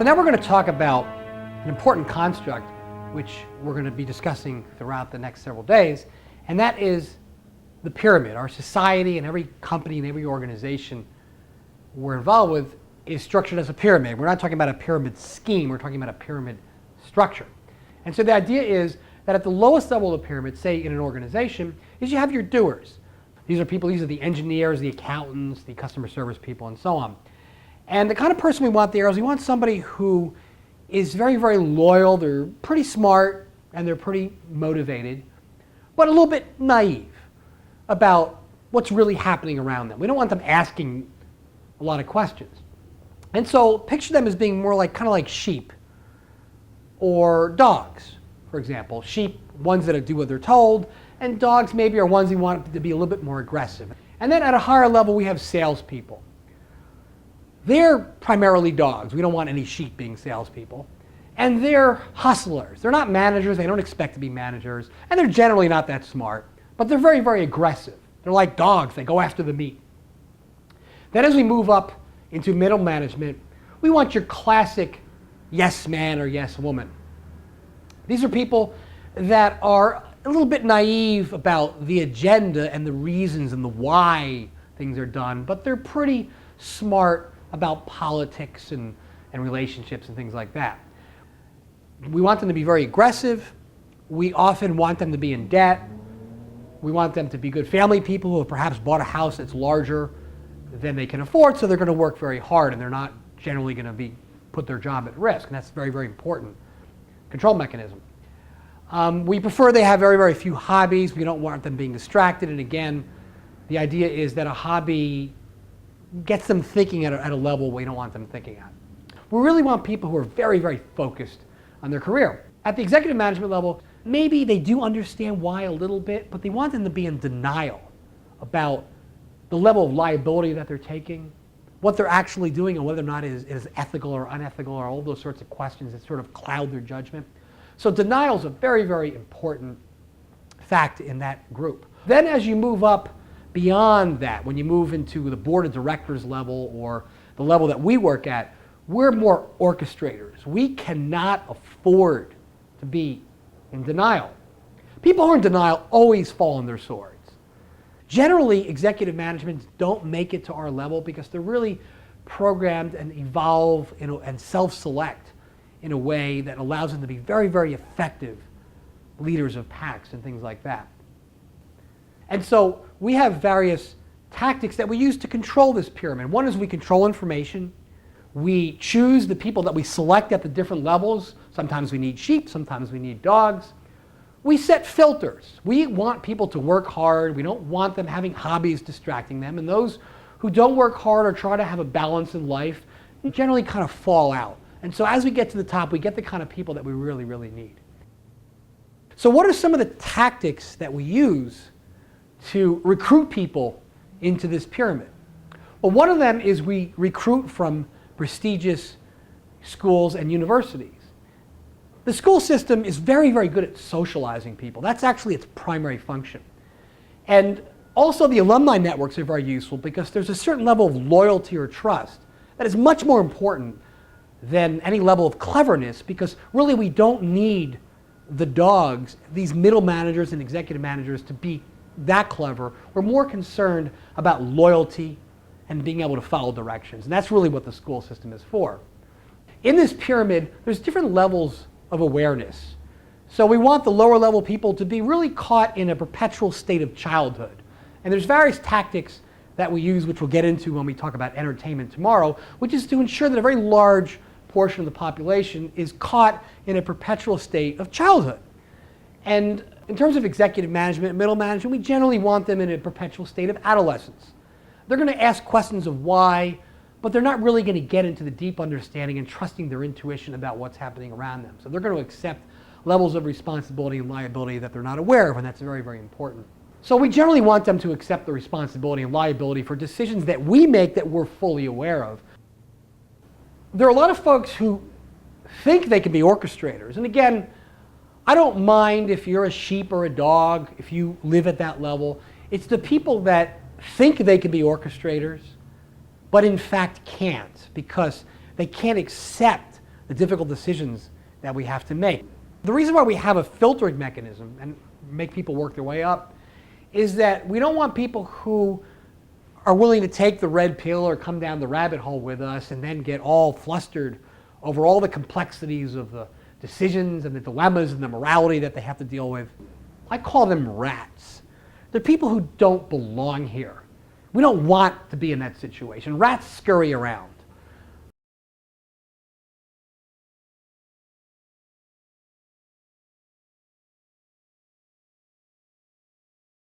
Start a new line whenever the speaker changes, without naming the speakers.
So now we're going to talk about an important construct which we're going to be discussing throughout the next several days, and that is the pyramid. Our society and every company and every organization we're involved with is structured as a pyramid. We're not talking about a pyramid scheme, we're talking about a pyramid structure. And so the idea is that at the lowest level of the pyramid, say in an organization, is you have your doers. These are the engineers, the accountants, the customer service people, and so on. And the kind of person we want there is we want somebody who is very, very loyal, they're pretty smart, and they're pretty motivated, but a little bit naive about what's really happening around them. We don't want them asking a lot of questions. And so picture them as being more like, kind of like sheep or dogs, for example. Sheep, ones that do what they're told, and dogs maybe are ones you want to be a little bit more aggressive. And then at a higher level, we have salespeople. They're primarily dogs. We don't want any sheep being salespeople. And they're hustlers. They're not managers. They don't expect to be managers. And they're generally not that smart. But they're very, very aggressive. They're like dogs. They go after the meat. Then as we move up into middle management, we want your classic yes man or yes woman. These are people that are a little bit naive about the agenda and the reasons and the why things are done, but they're pretty smart about politics and relationships and things like that. We want them to be very aggressive. We often want them to be in debt. We want them to be good family people who have perhaps bought a house that's larger than they can afford, so they're going to work very hard and they're not generally going to put their job at risk, and that's a very, very important control mechanism. We prefer they have very, very few hobbies. We don't want them being distracted, and again, the idea is that a hobby gets them thinking at a level we don't want them thinking at. We really want people who are very, very focused on their career. At the executive management level, maybe they do understand why a little bit, but they want them to be in denial about the level of liability that they're taking, what they're actually doing, and whether or not it is ethical or unethical, or all those sorts of questions that sort of cloud their judgment. So denial is a very, very important fact in that group. Then as you move up beyond that, when you move into the board of directors level or the level that we work at, we're more orchestrators. We cannot afford to be in denial. People who are in denial always fall on their swords. Generally, executive management don't make it to our level because they're really programmed and evolve and self-select in a way that allows them to be very, very effective leaders of packs and things like that. And so we have various tactics that we use to control this pyramid. One is we control information. We choose the people that we select at the different levels. Sometimes we need sheep, sometimes we need dogs. We set filters. We want people to work hard. We don't want them having hobbies distracting them. And those who don't work hard or try to have a balance in life generally kind of fall out. And so as we get to the top, we get the kind of people that we really, really need. So what are some of the tactics that we use to recruit people into this pyramid? Well, one of them is we recruit from prestigious schools and universities. The school system is very, very good at socializing people. That's actually its primary function. And also the alumni networks are very useful because there's a certain level of loyalty or trust that is much more important than any level of cleverness, because really we don't need the dogs, these middle managers and executive managers, to be that clever. We're more concerned about loyalty and being able to follow directions. And that's really what the school system is for. In this pyramid, there's different levels of awareness. So we want the lower level people to be really caught in a perpetual state of childhood. And there's various tactics that we use, which we'll get into when we talk about entertainment tomorrow, which is to ensure that a very large portion of the population is caught in a perpetual state of childhood. And in terms of executive management and middle management, we generally want them in a perpetual state of adolescence. They're going to ask questions of why, but they're not really going to get into the deep understanding and trusting their intuition about what's happening around them. So they're going to accept levels of responsibility and liability that they're not aware of, and that's very, very important. So we generally want them to accept the responsibility and liability for decisions that we make that we're fully aware of. There are a lot of folks who think they can be orchestrators. And again, I don't mind if you're a sheep or a dog, if you live at that level. It's the people that think they can be orchestrators, but in fact can't, because they can't accept the difficult decisions that we have to make. The reason why we have a filtering mechanism and make people work their way up is that we don't want people who are willing to take the red pill or come down the rabbit hole with us and then get all flustered over all the complexities of the decisions and the dilemmas and the morality that they have to deal with. I call them rats. They're people who don't belong here. We don't want to be in that situation. Rats scurry around.